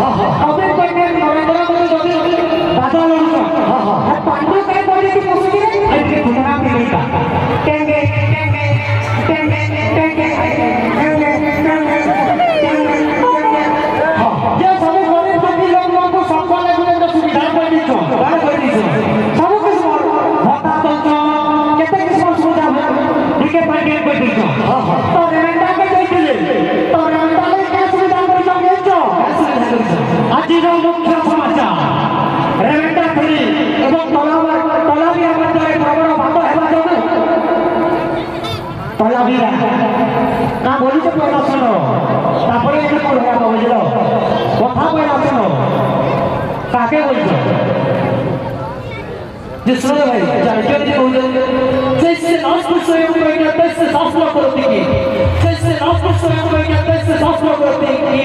अबे कोई नरेंद्र मोदी जदी बाधा लड़छ पांडु काय बोले कि पसुके ऐसे घुटना मिलता टेंगे टेंगे टेंगे टेंगे ये सब गरीब दुखी लोगों को सबको लेके सुविधा कर दी छो सब कुछ होता तो केते किस्म सुविधा दिखे पाके कर दी छो तो रेंटा के जाइले तो रेंटा ले के सुविधा कर छो आज रो मुख्य समाचार रेंटा फ्री एवं तलाबिया बंदरे प्रबल भाग हेबा जमे तलाबिया का बोली से पहला सुनो तापरे एते कोन हेबा बुझलो कथा पहला सुनो काके बोलছো जिसरो भाई जानते हो जैसे नास्ता स्वयं को तैसे शास्त्र करते की जैसे नास्ता स्वयं को तैसे शास्त्र करते की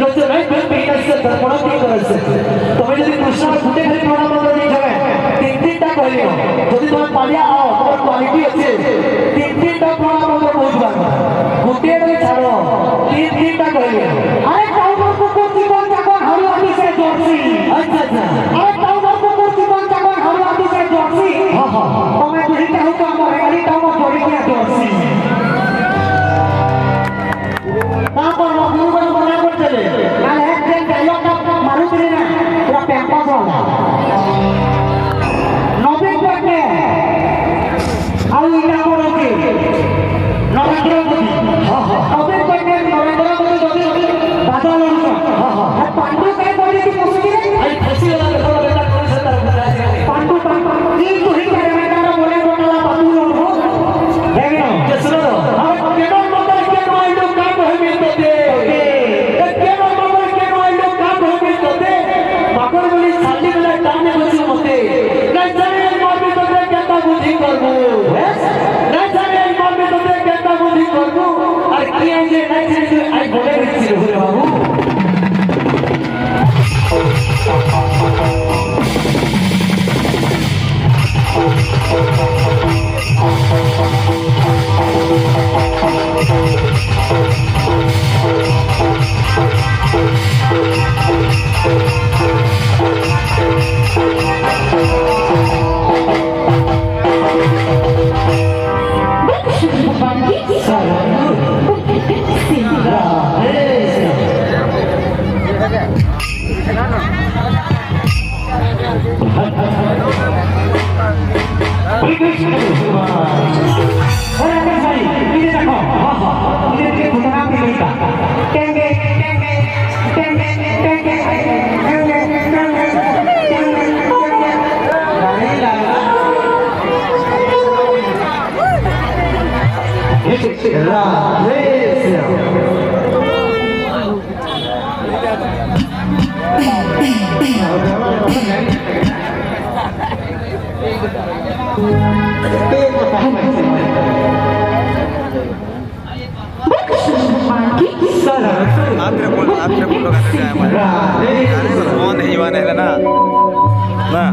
लोग नहीं बनते ऐसे दर्पण की कर से तो मैं यदि कृष्ण फुटे खाली प्रणाम कर जगह तीन टा कहलियो यदि तुम पालिया आओ तुम्हार क्वालिटी अच्छे तीन टा प्रणाम कर बहुत बार फुटे रे छाड़ो तीन टा कहलियो अरे टाउन को कोची कौन जाको हरु आदि से जोरसी अच्छा अरे टाउन को कोची कौन जाको हरु आदि से जोरसी हां तो मैं बुझी चाहूं तो हमर गाड़ी टाउन जोड़ी के जोरसी ना पर गुरु को बना कर चले काल एक दिन डायलॉग का मारू चले ना पूरा पैंपास वाला नवीन पटने आउ इना करो के नरेंद्र मोदी नवीन पटने नरेंद्र मोदी जदी बाधा लड़छ पांडु काय बोले कि पसुके आई फसी वाला देखो बेटा कौन से तरफ पांडु ये तो ही करे बेटा बोले बोला बाबू लोग देखो ये सुनो अब केनो मगर के माइंड का कहबे तो दे केनो मगर के माइंड का कहबे तो दे मगर बोली साली वाला टाने बसी मते नहीं जाने मम्मी तो दे केता बुद्धि करबो नहीं जाने मम्मी तो दे केता बुद्धि करबो और किए जे नहीं जाने आई बोले रे बाबू आपने बोलो कैसे जाए हमारे कौन है युवा नहीं ना ना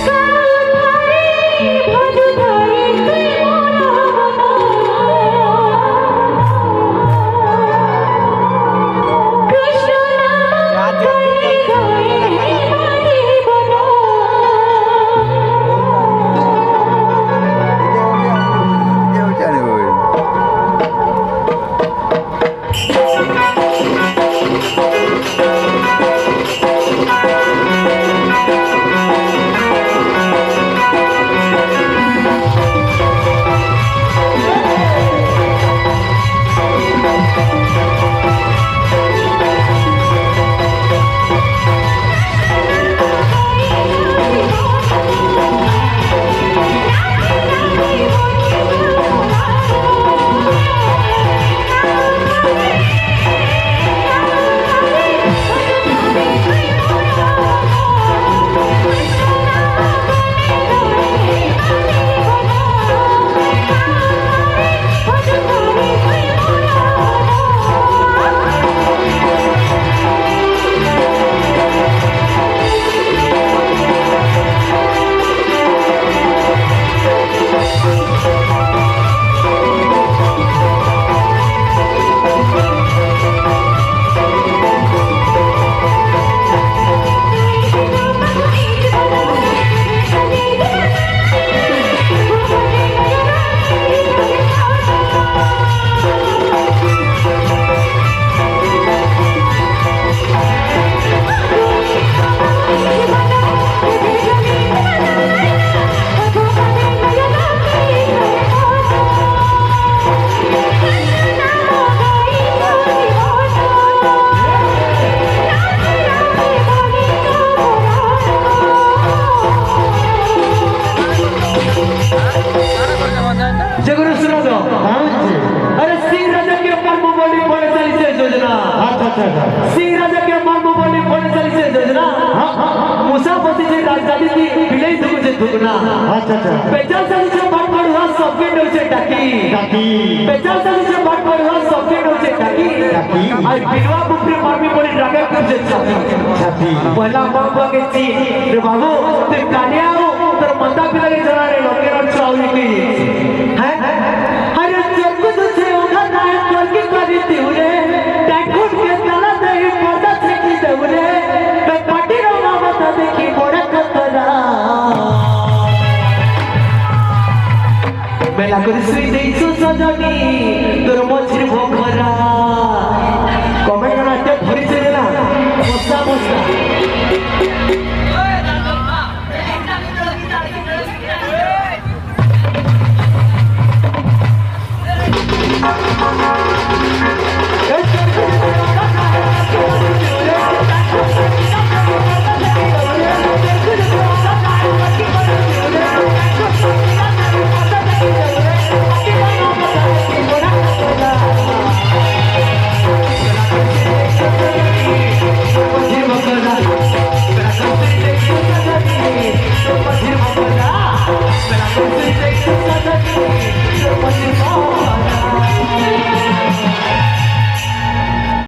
God যোজনা মুসা পতি যে রাজধানী কি বিলেই ধুকুছে ধুকনা আচ্ছা আচ্ছা বেচার সাথে যে বাট পড়ুয়া সবকে নউছে টাকি ডাকি বেচার সাথে যে বাট পড়ুয়া সবকে নউছে টাকি টাকি। আর বিলवा বুকরে মারবি বলি রাগে করছে ছাতি ছাতি পয়লা বাবা কে চি রে বাবু তে কালিয়া তোর মাথা পিলাকে জনা রে লোকে আর চাউলি কি হ্যাঁ আরে চোখ দুছে ওঠা না তোর কি করি তুরে টাকুট কে তালা দেই পদা থেকে দেউরে তে পাটি रो মাথা দেখি বড় কতরা বেলা করে শুই দেইছো সজনী তোর মছির ভোখরা কমেন্ট না ভরিছে না মশা মশা